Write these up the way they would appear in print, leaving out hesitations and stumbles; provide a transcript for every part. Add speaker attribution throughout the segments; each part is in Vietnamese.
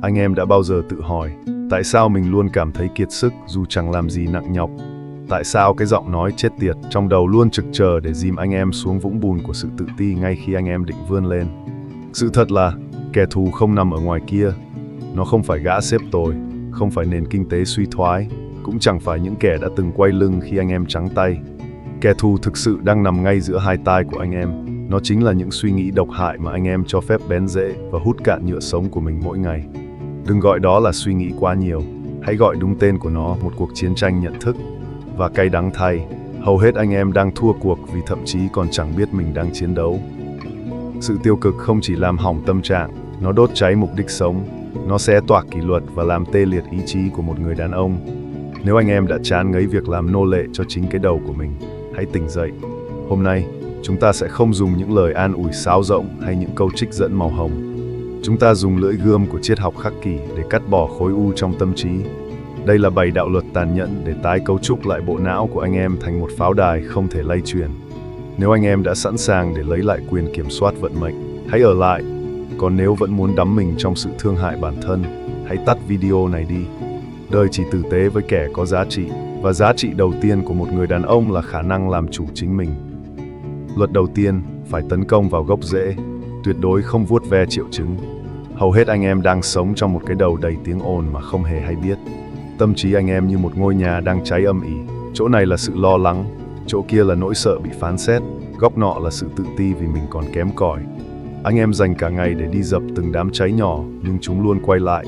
Speaker 1: Anh em đã bao giờ tự hỏi, tại sao mình luôn cảm thấy kiệt sức dù chẳng làm gì nặng nhọc? Tại sao cái giọng nói chết tiệt trong đầu luôn trực chờ để dìm anh em xuống vũng bùn của sự tự ti ngay khi anh em định vươn lên? Sự thật là, kẻ thù không nằm ở ngoài kia. Nó không phải gã sếp tồi, không phải nền kinh tế suy thoái, cũng chẳng phải những kẻ đã từng quay lưng khi anh em trắng tay. Kẻ thù thực sự đang nằm ngay giữa hai tai của anh em. Nó chính là những suy nghĩ độc hại mà anh em cho phép bén rễ và hút cạn nhựa sống của mình mỗi ngày. Đừng gọi đó là suy nghĩ quá nhiều, hãy gọi đúng tên của nó, một cuộc chiến tranh nhận thức. Và cay đắng thay, hầu hết anh em đang thua cuộc vì thậm chí còn chẳng biết mình đang chiến đấu. Sự tiêu cực không chỉ làm hỏng tâm trạng, nó đốt cháy mục đích sống, nó xé toạc kỷ luật và làm tê liệt ý chí của một người đàn ông. Nếu anh em đã chán ngấy việc làm nô lệ cho chính cái đầu của mình, hãy tỉnh dậy. Hôm nay, chúng ta sẽ không dùng những lời an ủi sáo rỗng hay những câu trích dẫn màu hồng. Chúng ta dùng lưỡi gươm của triết học khắc kỷ để cắt bỏ khối u trong tâm trí. Đây là 7 đạo luật tàn nhẫn để tái cấu trúc lại bộ não của anh em thành một pháo đài không thể lay chuyển. Nếu anh em đã sẵn sàng để lấy lại quyền kiểm soát vận mệnh, hãy ở lại. Còn nếu vẫn muốn đắm mình trong sự thương hại bản thân, hãy tắt video này đi. Đời chỉ tử tế với kẻ có giá trị, và giá trị đầu tiên của một người đàn ông là khả năng làm chủ chính mình. Luật đầu tiên, phải tấn công vào gốc rễ, tuyệt đối không vuốt ve triệu chứng. Hầu hết anh em đang sống trong một cái đầu đầy tiếng ồn mà không hề hay biết. Tâm trí anh em như một ngôi nhà đang cháy âm ỉ. Chỗ này là sự lo lắng, chỗ kia là nỗi sợ bị phán xét, góc nọ là sự tự ti vì mình còn kém cỏi. Anh em dành cả ngày để đi dập từng đám cháy nhỏ, nhưng chúng luôn quay lại.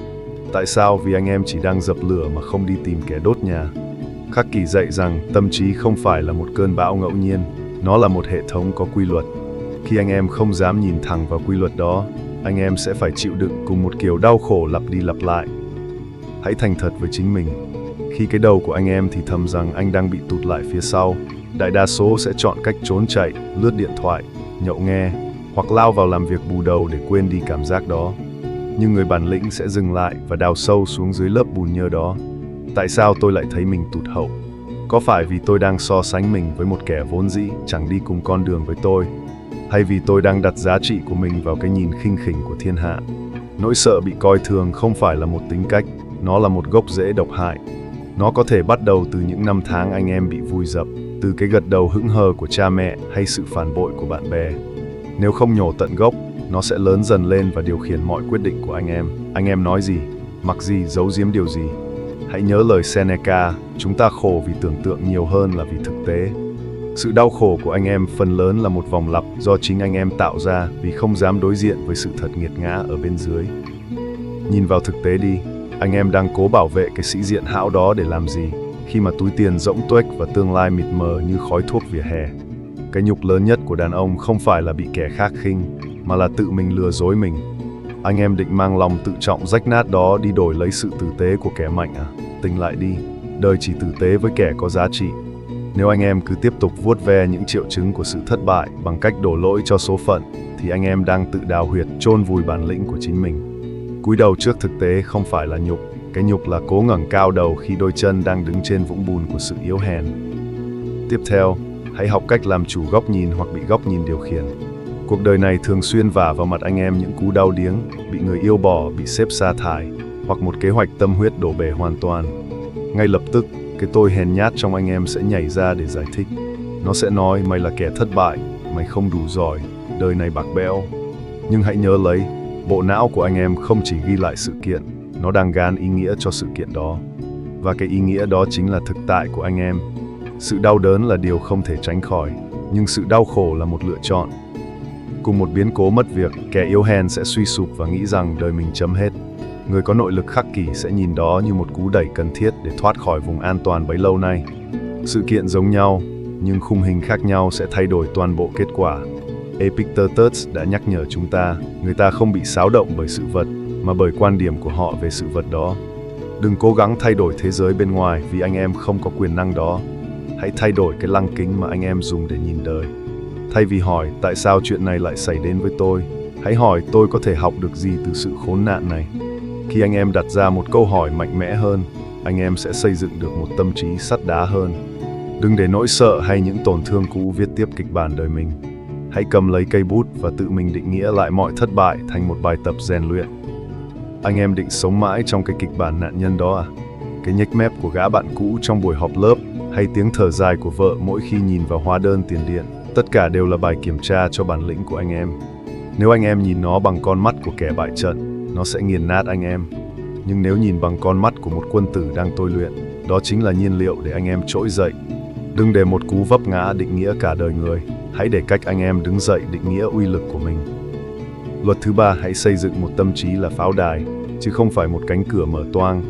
Speaker 1: Tại sao? Vì anh em chỉ đang dập lửa mà không đi tìm kẻ đốt nhà. Khắc kỷ dạy rằng tâm trí không phải là một cơn bão ngẫu nhiên, nó là một hệ thống có quy luật. Khi anh em không dám nhìn thẳng vào quy luật đó, anh em sẽ phải chịu đựng cùng một kiểu đau khổ lặp đi lặp lại. Hãy thành thật với chính mình. Khi cái đầu của anh em thì thầm rằng anh đang bị tụt lại phía sau, đại đa số sẽ chọn cách trốn chạy, lướt điện thoại, nhậu nghe, hoặc lao vào làm việc bù đầu để quên đi cảm giác đó. Nhưng người bản lĩnh sẽ dừng lại và đào sâu xuống dưới lớp bùn nhơ đó. Tại sao tôi lại thấy mình tụt hậu? Có phải vì tôi đang so sánh mình với một kẻ vốn dĩ chẳng đi cùng con đường với tôi? Hay vì tôi đang đặt giá trị của mình vào cái nhìn khinh khỉnh của thiên hạ? Nỗi sợ bị coi thường không phải là một tính cách, nó là một gốc rễ độc hại. Nó có thể bắt đầu từ những năm tháng anh em bị vùi dập, từ cái gật đầu hững hờ của cha mẹ hay sự phản bội của bạn bè. Nếu không nhổ tận gốc, nó sẽ lớn dần lên và điều khiển mọi quyết định của anh em. Anh em nói gì, mặc gì, giấu giếm điều gì. Hãy nhớ lời Seneca, chúng ta khổ vì tưởng tượng nhiều hơn là vì thực tế. Sự đau khổ của anh em phần lớn là một vòng lặp do chính anh em tạo ra vì không dám đối diện với sự thật nghiệt ngã ở bên dưới. Nhìn vào thực tế đi, anh em đang cố bảo vệ cái sĩ diện hão đó để làm gì, khi mà túi tiền rỗng tuếch và tương lai mịt mờ như khói thuốc vỉa hè. Cái nhục lớn nhất của đàn ông không phải là bị kẻ khác khinh, mà là tự mình lừa dối mình. Anh em định mang lòng tự trọng rách nát đó đi đổi lấy sự tử tế của kẻ mạnh à? Tỉnh lại đi, đời chỉ tử tế với kẻ có giá trị. Nếu anh em cứ tiếp tục vuốt ve những triệu chứng của sự thất bại bằng cách đổ lỗi cho số phận, thì anh em đang tự đào huyệt chôn vùi bản lĩnh của chính mình. Cúi đầu trước thực tế không phải là nhục, cái nhục là cố ngẩng cao đầu khi đôi chân đang đứng trên vũng bùn của sự yếu hèn. Tiếp theo, hãy học cách làm chủ góc nhìn hoặc bị góc nhìn điều khiển. Cuộc đời này thường xuyên vả vào mặt anh em những cú đau điếng, bị người yêu bỏ, bị sếp sa thải, hoặc một kế hoạch tâm huyết đổ bể hoàn toàn. Ngay lập tức, cái tôi hèn nhát trong anh em sẽ nhảy ra để giải thích. Nó sẽ nói mày là kẻ thất bại, mày không đủ giỏi, đời này bạc bẽo. Nhưng hãy nhớ lấy, bộ não của anh em không chỉ ghi lại sự kiện, nó đang gán ý nghĩa cho sự kiện đó. Và cái ý nghĩa đó chính là thực tại của anh em. Sự đau đớn là điều không thể tránh khỏi, nhưng sự đau khổ là một lựa chọn. Cùng một biến cố mất việc, kẻ yếu hèn sẽ suy sụp và nghĩ rằng đời mình chấm hết. Người có nội lực khắc kỷ sẽ nhìn đó như một cú đẩy cần thiết để thoát khỏi vùng an toàn bấy lâu nay. Sự kiện giống nhau, nhưng khung hình khác nhau sẽ thay đổi toàn bộ kết quả. Epictetus đã nhắc nhở chúng ta, người ta không bị xáo động bởi sự vật, mà bởi quan điểm của họ về sự vật đó. Đừng cố gắng thay đổi thế giới bên ngoài vì anh em không có quyền năng đó. Hãy thay đổi cái lăng kính mà anh em dùng để nhìn đời. Thay vì hỏi tại sao chuyện này lại xảy đến với tôi, hãy hỏi tôi có thể học được gì từ sự khốn nạn này. Khi anh em đặt ra một câu hỏi mạnh mẽ hơn, anh em sẽ xây dựng được một tâm trí sắt đá hơn. Đừng để nỗi sợ hay những tổn thương cũ viết tiếp kịch bản đời mình. Hãy cầm lấy cây bút và tự mình định nghĩa lại mọi thất bại thành một bài tập rèn luyện. Anh em định sống mãi trong cái kịch bản nạn nhân đó à? Cái nhếch mép của gã bạn cũ trong buổi họp lớp, hay tiếng thở dài của vợ mỗi khi nhìn vào hóa đơn tiền điện, tất cả đều là bài kiểm tra cho bản lĩnh của anh em. Nếu anh em nhìn nó bằng con mắt của kẻ bại trận, nó sẽ nghiền nát anh em. Nhưng nếu nhìn bằng con mắt của một quân tử đang tôi luyện, đó chính là nhiên liệu để anh em trỗi dậy. Đừng để một cú vấp ngã định nghĩa cả đời người, hãy để cách anh em đứng dậy định nghĩa uy lực của mình. Luật thứ 3, hãy xây dựng một tâm trí là pháo đài, chứ không phải một cánh cửa mở toang.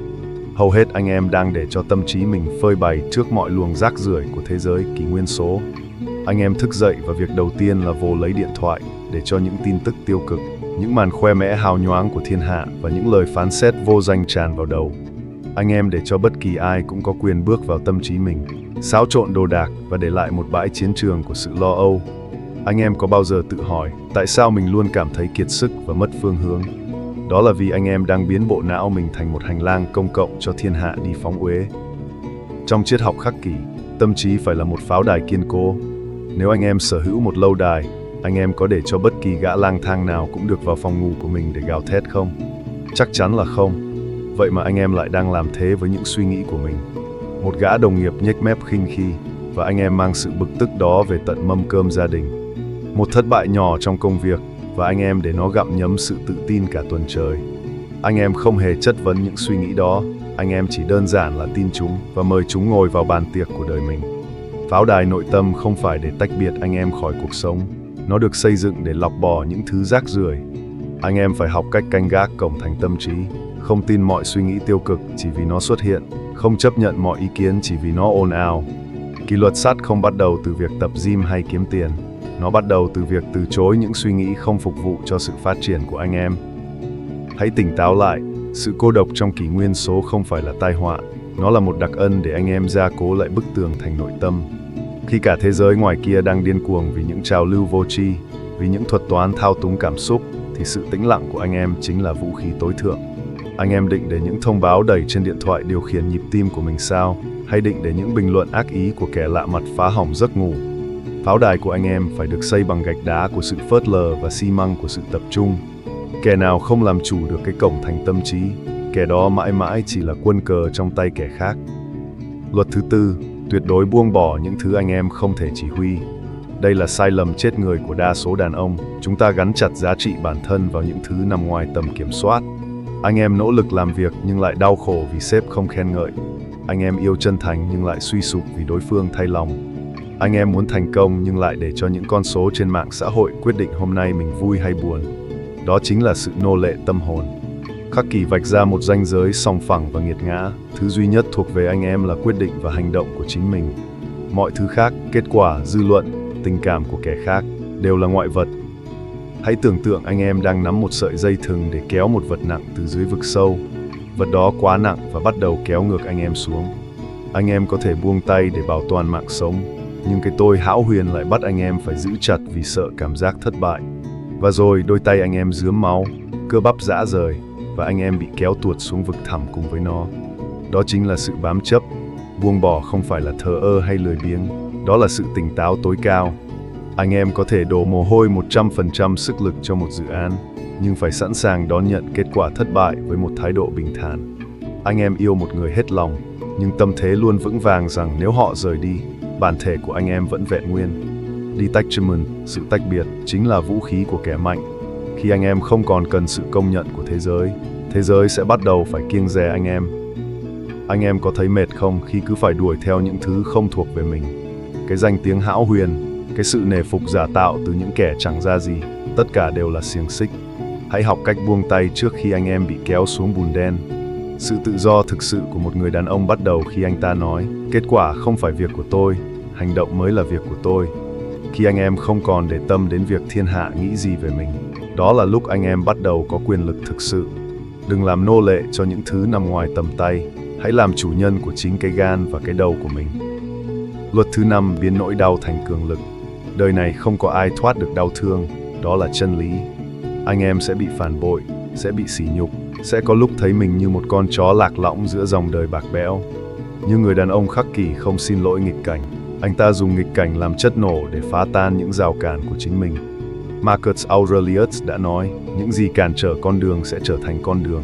Speaker 1: Hầu hết anh em đang để cho tâm trí mình phơi bày trước mọi luồng rác rưởi của thế giới kỷ nguyên số. Anh em thức dậy và việc đầu tiên là vồ lấy điện thoại để cho những tin tức tiêu cực, những màn khoe mẽ hào nhoáng của thiên hạ và những lời phán xét vô danh tràn vào đầu. Anh em để cho bất kỳ ai cũng có quyền bước vào tâm trí mình, xáo trộn đồ đạc và để lại một bãi chiến trường của sự lo âu. Anh em có bao giờ tự hỏi tại sao mình luôn cảm thấy kiệt sức và mất phương hướng? Đó là vì anh em đang biến bộ não mình thành một hành lang công cộng cho thiên hạ đi phóng uế. Trong triết học khắc kỷ, tâm trí phải là một pháo đài kiên cố. Nếu anh em sở hữu một lâu đài, anh em có để cho bất kỳ gã lang thang nào cũng được vào phòng ngủ của mình để gào thét không? Chắc chắn là không. Vậy mà anh em lại đang làm thế với những suy nghĩ của mình. Một gã đồng nghiệp nhếch mép khinh khi, và anh em mang sự bực tức đó về tận mâm cơm gia đình. Một thất bại nhỏ trong công việc, và anh em để nó gặm nhấm sự tự tin cả tuần trời. Anh em không hề chất vấn những suy nghĩ đó, anh em chỉ đơn giản là tin chúng và mời chúng ngồi vào bàn tiệc của đời mình. Pháo đài nội tâm không phải để tách biệt anh em khỏi cuộc sống, nó được xây dựng để lọc bỏ những thứ rác rưởi. Anh em phải học cách canh gác cổng thành tâm trí, không tin mọi suy nghĩ tiêu cực chỉ vì nó xuất hiện, không chấp nhận mọi ý kiến chỉ vì nó ồn ào. Kỷ luật sắt không bắt đầu từ việc tập gym hay kiếm tiền, nó bắt đầu từ việc từ chối những suy nghĩ không phục vụ cho sự phát triển của anh em. Hãy tỉnh táo lại, sự cô độc trong kỷ nguyên số không phải là tai họa, nó là một đặc ân để anh em gia cố lại bức tường thành nội tâm. Khi cả thế giới ngoài kia đang điên cuồng vì những trào lưu vô tri, vì những thuật toán thao túng cảm xúc, thì sự tĩnh lặng của anh em chính là vũ khí tối thượng. Anh em định để những thông báo đầy trên điện thoại điều khiển nhịp tim của mình sao? Hay định để những bình luận ác ý của kẻ lạ mặt phá hỏng giấc ngủ? Pháo đài của anh em phải được xây bằng gạch đá của sự phớt lờ và xi măng của sự tập trung. Kẻ nào không làm chủ được cái cổng thành tâm trí, kẻ đó mãi mãi chỉ là quân cờ trong tay kẻ khác. Luật thứ 4, tuyệt đối buông bỏ những thứ anh em không thể chỉ huy. Đây là sai lầm chết người của đa số đàn ông. Chúng ta gắn chặt giá trị bản thân vào những thứ nằm ngoài tầm kiểm soát. Anh em nỗ lực làm việc nhưng lại đau khổ vì sếp không khen ngợi. Anh em yêu chân thành nhưng lại suy sụp vì đối phương thay lòng. Anh em muốn thành công nhưng lại để cho những con số trên mạng xã hội quyết định hôm nay mình vui hay buồn. Đó chính là sự nô lệ tâm hồn. Khắc kỷ vạch ra một ranh giới sòng phẳng và nghiệt ngã. Thứ duy nhất thuộc về anh em là quyết định và hành động của chính mình. Mọi thứ khác, kết quả, dư luận, tình cảm của kẻ khác, đều là ngoại vật. Hãy tưởng tượng anh em đang nắm một sợi dây thừng để kéo một vật nặng từ dưới vực sâu. Vật đó quá nặng và bắt đầu kéo ngược anh em xuống. Anh em có thể buông tay để bảo toàn mạng sống, nhưng cái tôi hão huyền lại bắt anh em phải giữ chặt vì sợ cảm giác thất bại. Và rồi đôi tay anh em rướm máu, cơ bắp rã rời, và anh em bị kéo tuột xuống vực thẳm cùng với nó. Đó chính là sự bám chấp. Buông bỏ không phải là thờ ơ hay lười biếng, đó là sự tỉnh táo tối cao. Anh em có thể đổ mồ hôi 100% sức lực cho một dự án, nhưng phải sẵn sàng đón nhận kết quả thất bại với một thái độ bình thản. Anh em yêu một người hết lòng, nhưng tâm thế luôn vững vàng rằng nếu họ rời đi, bản thể của anh em vẫn vẹn nguyên. Detachment, sự tách biệt, chính là vũ khí của kẻ mạnh. Khi anh em không còn cần sự công nhận của thế giới sẽ bắt đầu phải kiêng dè anh em. Anh em có thấy mệt không khi cứ phải đuổi theo những thứ không thuộc về mình? Cái danh tiếng hão huyền, cái sự nể phục giả tạo từ những kẻ chẳng ra gì, tất cả đều là xiềng xích. Hãy học cách buông tay trước khi anh em bị kéo xuống bùn đen. Sự tự do thực sự của một người đàn ông bắt đầu khi anh ta nói, kết quả không phải việc của tôi, hành động mới là việc của tôi. Khi anh em không còn để tâm đến việc thiên hạ nghĩ gì về mình, đó là lúc anh em bắt đầu có quyền lực thực sự. Đừng làm nô lệ cho những thứ nằm ngoài tầm tay, hãy làm chủ nhân của chính cái gan và cái đầu của mình. Luật thứ 5, biến nỗi đau thành cường lực. Đời này không có ai thoát được đau thương, đó là chân lý. Anh em sẽ bị phản bội, sẽ bị sỉ nhục, sẽ có lúc thấy mình như một con chó lạc lõng giữa dòng đời bạc bẽo. Nhưng người đàn ông khắc kỷ không xin lỗi nghịch cảnh. Anh ta dùng nghịch cảnh làm chất nổ để phá tan những rào cản của chính mình. Marcus Aurelius đã nói, những gì cản trở con đường sẽ trở thành con đường.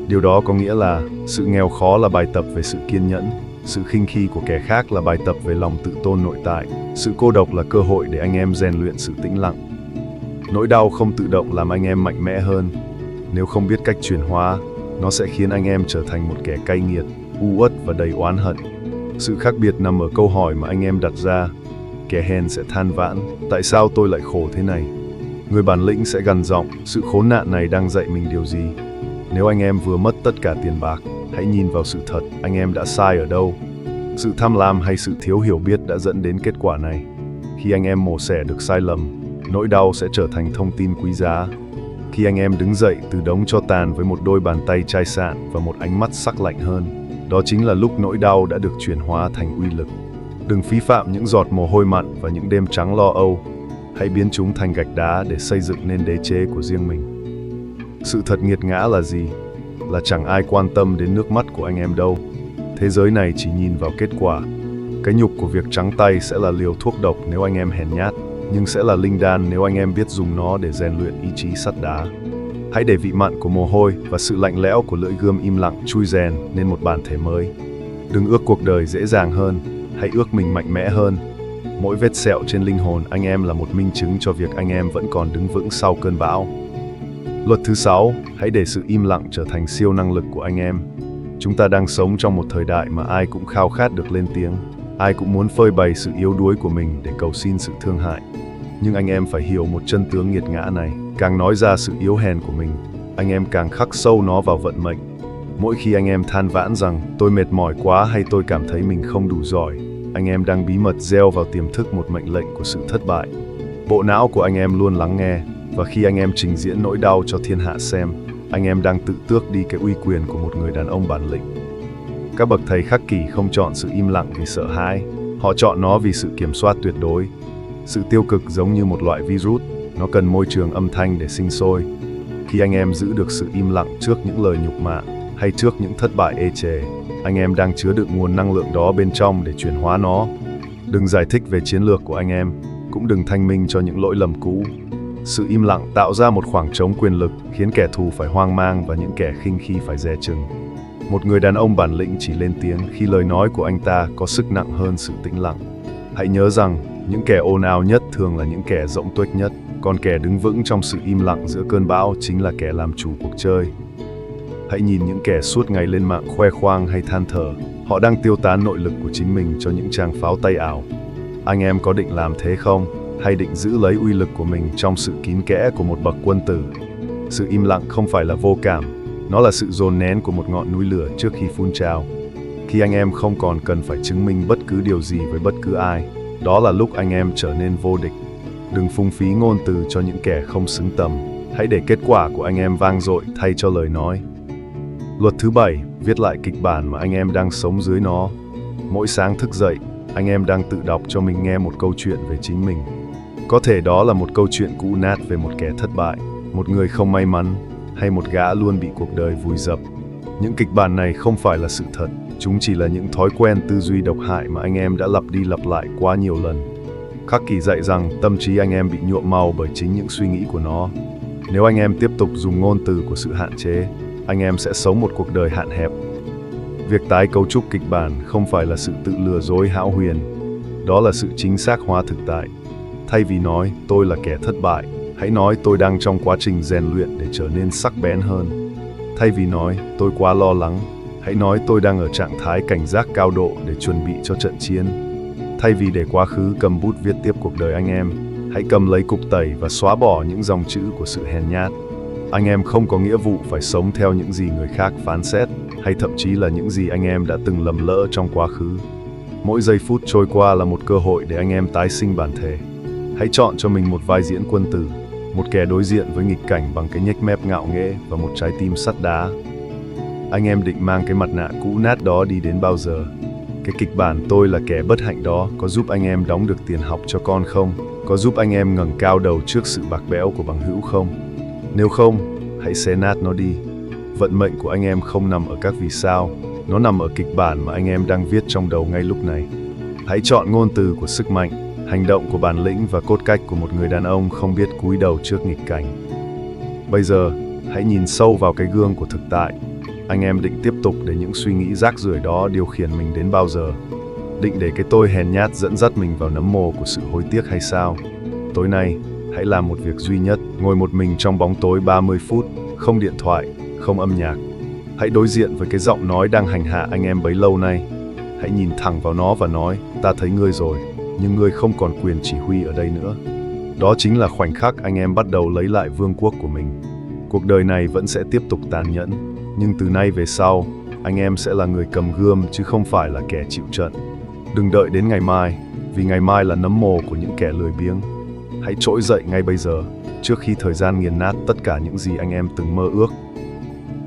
Speaker 1: Điều đó có nghĩa là sự nghèo khó là bài tập về sự kiên nhẫn, sự khinh khi của kẻ khác là bài tập về lòng tự tôn nội tại, sự cô độc là cơ hội để anh em rèn luyện sự tĩnh lặng. Nỗi đau không tự động làm anh em mạnh mẽ hơn. Nếu không biết cách chuyển hóa, nó sẽ khiến anh em trở thành một kẻ cay nghiệt, u uất và đầy oán hận. Sự khác biệt nằm ở câu hỏi mà anh em đặt ra. Kẻ hèn sẽ than vãn, tại sao tôi lại khổ thế này? Người bản lĩnh sẽ gằn giọng, sự khốn nạn này đang dạy mình điều gì? Nếu anh em vừa mất tất cả tiền bạc, hãy nhìn vào sự thật, anh em đã sai ở đâu? Sự tham lam hay sự thiếu hiểu biết đã dẫn đến kết quả này. Khi anh em mổ xẻ được sai lầm, nỗi đau sẽ trở thành thông tin quý giá. Khi anh em đứng dậy từ đống tro tàn với một đôi bàn tay chai sạn và một ánh mắt sắc lạnh hơn, đó chính là lúc nỗi đau đã được chuyển hóa thành uy lực. Đừng phí phạm những giọt mồ hôi mặn và những đêm trắng lo âu. Hãy biến chúng thành gạch đá để xây dựng nên đế chế của riêng mình. Sự thật nghiệt ngã là gì? Là chẳng ai quan tâm đến nước mắt của anh em đâu. Thế giới này chỉ nhìn vào kết quả. Cái nhục của việc trắng tay sẽ là liều thuốc độc nếu anh em hèn nhát, nhưng sẽ là linh đan nếu anh em biết dùng nó để rèn luyện ý chí sắt đá. Hãy để vị mặn của mồ hôi và sự lạnh lẽo của lưỡi gươm im lặng chui rèn nên một bản thể mới. Đừng ước cuộc đời dễ dàng hơn, hãy ước mình mạnh mẽ hơn. Mỗi vết sẹo trên linh hồn anh em là một minh chứng cho việc anh em vẫn còn đứng vững sau cơn bão. Luật thứ 6, hãy để sự im lặng trở thành siêu năng lực của anh em. Chúng ta đang sống trong một thời đại mà ai cũng khao khát được lên tiếng, ai cũng muốn phơi bày sự yếu đuối của mình để cầu xin sự thương hại. Nhưng anh em phải hiểu một chân tướng nghiệt ngã này, càng nói ra sự yếu hèn của mình, anh em càng khắc sâu nó vào vận mệnh. Mỗi khi anh em than vãn rằng tôi mệt mỏi quá hay tôi cảm thấy mình không đủ giỏi, anh em đang bí mật gieo vào tiềm thức một mệnh lệnh của sự thất bại. Bộ não của anh em luôn lắng nghe, và khi anh em trình diễn nỗi đau cho thiên hạ xem, anh em đang tự tước đi cái uy quyền của một người đàn ông bản lĩnh. Các bậc thầy khắc kỷ không chọn sự im lặng vì sợ hãi, họ chọn nó vì sự kiểm soát tuyệt đối. Sự tiêu cực giống như một loại virus, nó cần môi trường âm thanh để sinh sôi. Khi anh em giữ được sự im lặng trước những lời nhục mạ hay trước những thất bại ê chề, anh em đang chứa đựng nguồn năng lượng đó bên trong để chuyển hóa nó. Đừng giải thích về chiến lược của anh em, cũng đừng thanh minh cho những lỗi lầm cũ. Sự im lặng tạo ra một khoảng trống quyền lực, khiến kẻ thù phải hoang mang và những kẻ khinh khi phải dè chừng. Một người đàn ông bản lĩnh chỉ lên tiếng khi lời nói của anh ta có sức nặng hơn sự tĩnh lặng. Hãy nhớ rằng, những kẻ ồn ào nhất thường là những kẻ rỗng tuếch nhất, còn kẻ đứng vững trong sự im lặng giữa cơn bão chính là kẻ làm chủ cuộc chơi. Hãy nhìn những kẻ suốt ngày lên mạng khoe khoang hay than thở, họ đang tiêu tán nội lực của chính mình cho những tràng pháo tay ảo. Anh em có định làm thế không? Hay định giữ lấy uy lực của mình trong sự kín kẽ của một bậc quân tử? Sự im lặng không phải là vô cảm, nó là sự dồn nén của một ngọn núi lửa trước khi phun trào. Khi anh em không còn cần phải chứng minh bất cứ điều gì với bất cứ ai, đó là lúc anh em trở nên vô địch. Đừng phung phí ngôn từ cho những kẻ không xứng tầm, hãy để kết quả của anh em vang dội thay cho lời nói. Luật thứ 7, viết lại kịch bản mà anh em đang sống dưới nó. Mỗi sáng thức dậy, anh em đang tự đọc cho mình nghe một câu chuyện về chính mình. Có thể đó là một câu chuyện cũ nát về một kẻ thất bại, một người không may mắn, hay một gã luôn bị cuộc đời vùi dập. Những kịch bản này không phải là sự thật, chúng chỉ là những thói quen tư duy độc hại mà anh em đã lặp đi lặp lại quá nhiều lần. Khắc kỷ dạy rằng tâm trí anh em bị nhuộm màu bởi chính những suy nghĩ của nó. Nếu anh em tiếp tục dùng ngôn từ của sự hạn chế, anh em sẽ sống một cuộc đời hạn hẹp. Việc tái cấu trúc kịch bản không phải là sự tự lừa dối hão huyền, đó là sự chính xác hóa thực tại. Thay vì nói tôi là kẻ thất bại, hãy nói tôi đang trong quá trình rèn luyện để trở nên sắc bén hơn. Thay vì nói tôi quá lo lắng, hãy nói tôi đang ở trạng thái cảnh giác cao độ để chuẩn bị cho trận chiến. Thay vì để quá khứ cầm bút viết tiếp cuộc đời anh em, hãy cầm lấy cục tẩy và xóa bỏ những dòng chữ của sự hèn nhát. Anh em không có nghĩa vụ phải sống theo những gì người khác phán xét, hay thậm chí là những gì anh em đã từng lầm lỡ trong quá khứ. Mỗi giây phút trôi qua là một cơ hội để anh em tái sinh bản thể. Hãy chọn cho mình một vai diễn quân tử, một kẻ đối diện với nghịch cảnh bằng cái nhếch mép ngạo nghễ và một trái tim sắt đá. Anh em định mang cái mặt nạ cũ nát đó đi đến bao giờ? Cái kịch bản tôi là kẻ bất hạnh đó có giúp anh em đóng được tiền học cho con không? Có giúp anh em ngẩng cao đầu trước sự bạc bẽo của bằng hữu không? Nếu không, hãy xé nát nó đi. Vận mệnh của anh em không nằm ở các vì sao, nó nằm ở kịch bản mà anh em đang viết trong đầu ngay lúc này. Hãy chọn ngôn từ của sức mạnh, hành động của bản lĩnh và cốt cách của một người đàn ông không biết cúi đầu trước nghịch cảnh. Bây giờ, hãy nhìn sâu vào cái gương của thực tại. Anh em định tiếp tục để những suy nghĩ rác rưởi đó điều khiển mình đến bao giờ? Định để cái tôi hèn nhát dẫn dắt mình vào nấm mồ của sự hối tiếc hay sao? Tối nay, hãy làm một việc duy nhất, ngồi một mình trong bóng tối 30 phút, không điện thoại, không âm nhạc. Hãy đối diện với cái giọng nói đang hành hạ anh em bấy lâu nay. Hãy nhìn thẳng vào nó và nói, ta thấy ngươi rồi, nhưng ngươi không còn quyền chỉ huy ở đây nữa. Đó chính là khoảnh khắc anh em bắt đầu lấy lại vương quốc của mình. Cuộc đời này vẫn sẽ tiếp tục tàn nhẫn, nhưng từ nay về sau, anh em sẽ là người cầm gươm chứ không phải là kẻ chịu trận. Đừng đợi đến ngày mai, vì ngày mai là nấm mồ của những kẻ lười biếng. Hãy trỗi dậy ngay bây giờ, trước khi thời gian nghiền nát tất cả những gì anh em từng mơ ước.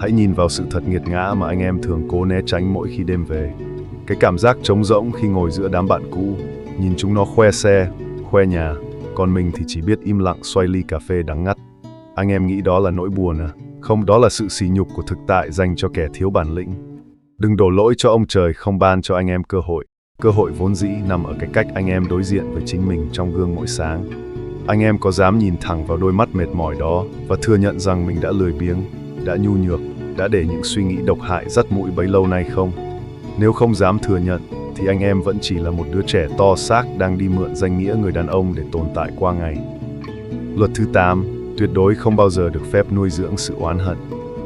Speaker 1: Hãy nhìn vào sự thật nghiệt ngã mà anh em thường cố né tránh mỗi khi đêm về. Cái cảm giác trống rỗng khi ngồi giữa đám bạn cũ, nhìn chúng nó khoe xe, khoe nhà, còn mình thì chỉ biết im lặng xoay ly cà phê đắng ngắt. Anh em nghĩ đó là nỗi buồn à? Không, đó là sự sỉ nhục của thực tại dành cho kẻ thiếu bản lĩnh. Đừng đổ lỗi cho ông trời không ban cho anh em cơ hội. Cơ hội vốn dĩ nằm ở cái cách anh em đối diện với chính mình trong gương mỗi sáng. Anh em có dám nhìn thẳng vào đôi mắt mệt mỏi đó và thừa nhận rằng mình đã lười biếng, đã nhu nhược, đã để những suy nghĩ độc hại dắt mũi bấy lâu nay không? Nếu không dám thừa nhận, thì anh em vẫn chỉ là một đứa trẻ to xác đang đi mượn danh nghĩa người đàn ông để tồn tại qua ngày. Luật thứ 8, tuyệt đối không bao giờ được phép nuôi dưỡng sự oán hận.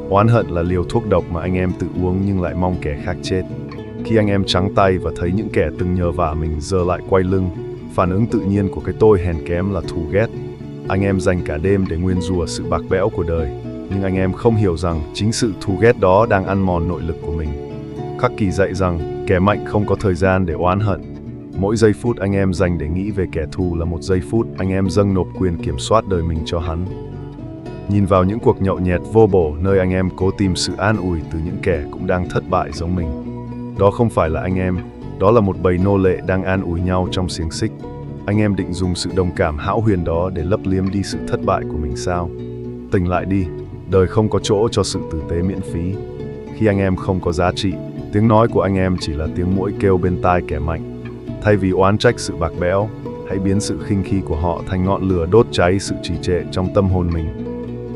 Speaker 1: Oán hận là liều thuốc độc mà anh em tự uống nhưng lại mong kẻ khác chết. Khi anh em trắng tay và thấy những kẻ từng nhờ vả mình giờ lại quay lưng, phản ứng tự nhiên của cái tôi hèn kém là thù ghét. Anh em dành cả đêm để nguyên rủa sự bạc bẽo của đời, nhưng anh em không hiểu rằng chính sự thù ghét đó đang ăn mòn nội lực của mình. Khắc Kỷ dạy rằng kẻ mạnh không có thời gian để oán hận. Mỗi giây phút anh em dành để nghĩ về kẻ thù là một giây phút anh em dâng nộp quyền kiểm soát đời mình cho hắn. Nhìn vào những cuộc nhậu nhẹt vô bổ nơi anh em cố tìm sự an ủi từ những kẻ cũng đang thất bại giống mình. Đó không phải là anh em, đó là một bầy nô lệ đang an ủi nhau trong xiềng xích. Anh em định dùng sự đồng cảm hão huyền đó để lấp liếm đi sự thất bại của mình sao? Tỉnh lại đi, đời không có chỗ cho sự tử tế miễn phí. Khi anh em không có giá trị, tiếng nói của anh em chỉ là tiếng muỗi kêu bên tai kẻ mạnh. Thay vì oán trách sự bạc bẽo, hãy biến sự khinh khi của họ thành ngọn lửa đốt cháy sự trì trệ trong tâm hồn mình.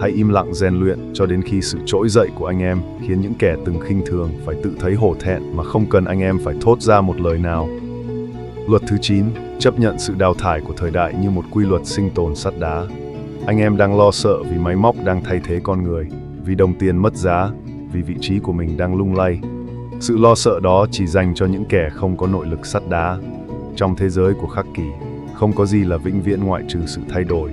Speaker 1: Hãy im lặng rèn luyện cho đến khi sự trỗi dậy của anh em khiến những kẻ từng khinh thường phải tự thấy hổ thẹn mà không cần anh em phải thốt ra một lời nào. Luật thứ 9, chấp nhận sự đào thải của thời đại như một quy luật sinh tồn sắt đá. Anh em đang lo sợ vì máy móc đang thay thế con người, vì đồng tiền mất giá, vì vị trí của mình đang lung lay. Sự lo sợ đó chỉ dành cho những kẻ không có nội lực sắt đá. Trong thế giới của Khắc Kỷ, không có gì là vĩnh viễn ngoại trừ sự thay đổi.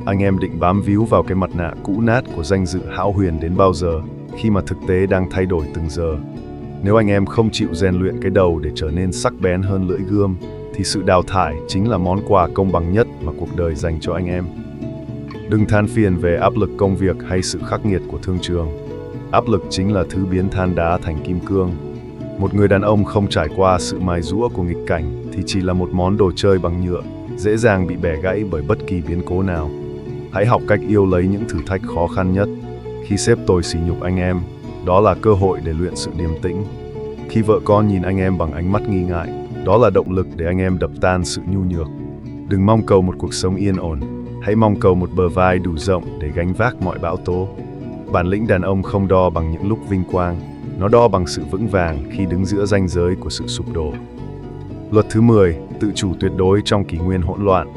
Speaker 1: Anh em định bám víu vào cái mặt nạ cũ nát của danh dự hão huyền đến bao giờ, khi mà thực tế đang thay đổi từng giờ. Nếu anh em không chịu rèn luyện cái đầu để trở nên sắc bén hơn lưỡi gươm, thì sự đào thải chính là món quà công bằng nhất mà cuộc đời dành cho anh em. Đừng than phiền về áp lực công việc hay sự khắc nghiệt của thương trường. Áp lực chính là thứ biến than đá thành kim cương. Một người đàn ông không trải qua sự mài giũa của nghịch cảnh thì chỉ là một món đồ chơi bằng nhựa, dễ dàng bị bẻ gãy bởi bất kỳ biến cố nào. Hãy học cách yêu lấy những thử thách khó khăn nhất. Khi sếp tồi sỉ nhục anh em, đó là cơ hội để luyện sự điềm tĩnh. Khi vợ con nhìn anh em bằng ánh mắt nghi ngại, đó là động lực để anh em đập tan sự nhu nhược. Đừng mong cầu một cuộc sống yên ổn, hãy mong cầu một bờ vai đủ rộng để gánh vác mọi bão tố. Bản lĩnh đàn ông không đo bằng những lúc vinh quang, nó đo bằng sự vững vàng khi đứng giữa ranh giới của sự sụp đổ. Luật thứ 10, tự chủ tuyệt đối trong kỷ nguyên hỗn loạn.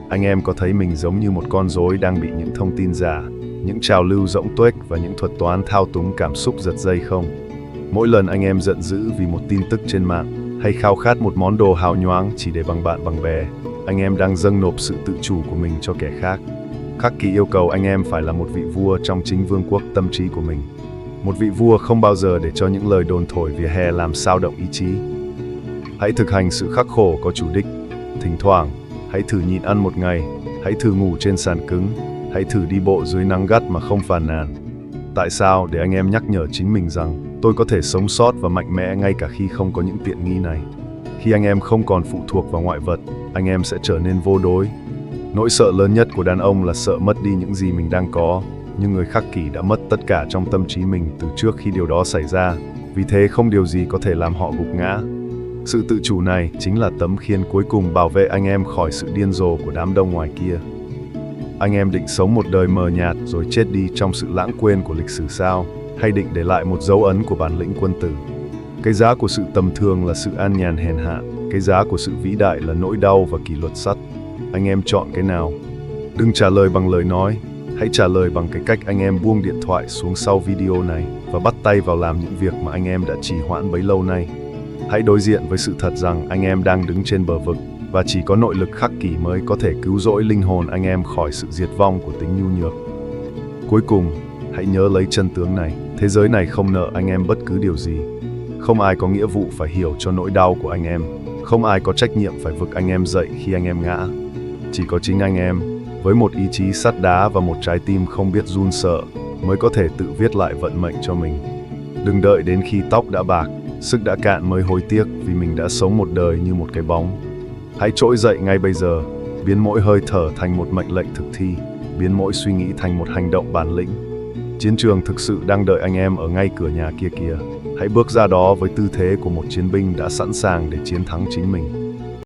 Speaker 1: Anh em có thấy mình giống như một con rối đang bị những thông tin giả, những trào lưu rỗng tuếch và những thuật toán thao túng cảm xúc giật dây không? Mỗi lần anh em giận dữ vì một tin tức trên mạng, hay khao khát một món đồ hào nhoáng chỉ để bằng bạn bằng bè, anh em đang dâng nộp sự tự chủ của mình cho kẻ khác. Khắc Kỷ yêu cầu anh em phải là một vị vua trong chính vương quốc tâm trí của mình. Một vị vua không bao giờ để cho những lời đồn thổi vỉa hè làm xao động ý chí. Hãy thực hành sự khắc khổ có chủ đích. Thỉnh thoảng, hãy thử nhịn ăn một ngày, hãy thử ngủ trên sàn cứng, hãy thử đi bộ dưới nắng gắt mà không phàn nàn. Tại sao? Để anh em nhắc nhở chính mình rằng tôi có thể sống sót và mạnh mẽ ngay cả khi không có những tiện nghi này. Khi anh em không còn phụ thuộc vào ngoại vật, anh em sẽ trở nên vô đối. Nỗi sợ lớn nhất của đàn ông là sợ mất đi những gì mình đang có, nhưng người Khắc Kỷ đã mất tất cả trong tâm trí mình từ trước khi điều đó xảy ra, vì thế không điều gì có thể làm họ gục ngã. Sự tự chủ này chính là tấm khiên cuối cùng bảo vệ anh em khỏi sự điên rồ của đám đông ngoài kia. Anh em định sống một đời mờ nhạt rồi chết đi trong sự lãng quên của lịch sử sao? hay định để lại một dấu ấn của bản lĩnh quân tử? Cái giá của sự tầm thường là sự an nhàn hèn hạ, cái giá của sự vĩ đại là nỗi đau và kỷ luật sắt. Anh em chọn cái nào? Đừng trả lời bằng lời nói, hãy trả lời bằng cái cách anh em buông điện thoại xuống sau video này và bắt tay vào làm những việc mà anh em đã trì hoãn bấy lâu nay. Hãy đối diện với sự thật rằng anh em đang đứng trên bờ vực và chỉ có nội lực khắc kỷ mới có thể cứu rỗi linh hồn anh em khỏi sự diệt vong của tính nhu nhược. Cuối cùng, hãy nhớ lấy chân tướng này, thế giới này không nợ anh em bất cứ điều gì. Không ai có nghĩa vụ phải hiểu cho nỗi đau của anh em, không ai có trách nhiệm phải vực anh em dậy khi anh em ngã. Chỉ có chính anh em, với một ý chí sắt đá và một trái tim không biết run sợ, mới có thể tự viết lại vận mệnh cho mình. Đừng đợi đến khi tóc đã bạc, sức đã cạn mới hối tiếc vì mình đã sống một đời như một cái bóng. Hãy trỗi dậy ngay bây giờ, biến mỗi hơi thở thành một mệnh lệnh thực thi, biến mỗi suy nghĩ thành một hành động bản lĩnh. Chiến trường thực sự đang đợi anh em ở ngay cửa nhà kia kìa. Hãy bước ra đó với tư thế của một chiến binh đã sẵn sàng để chiến thắng chính mình.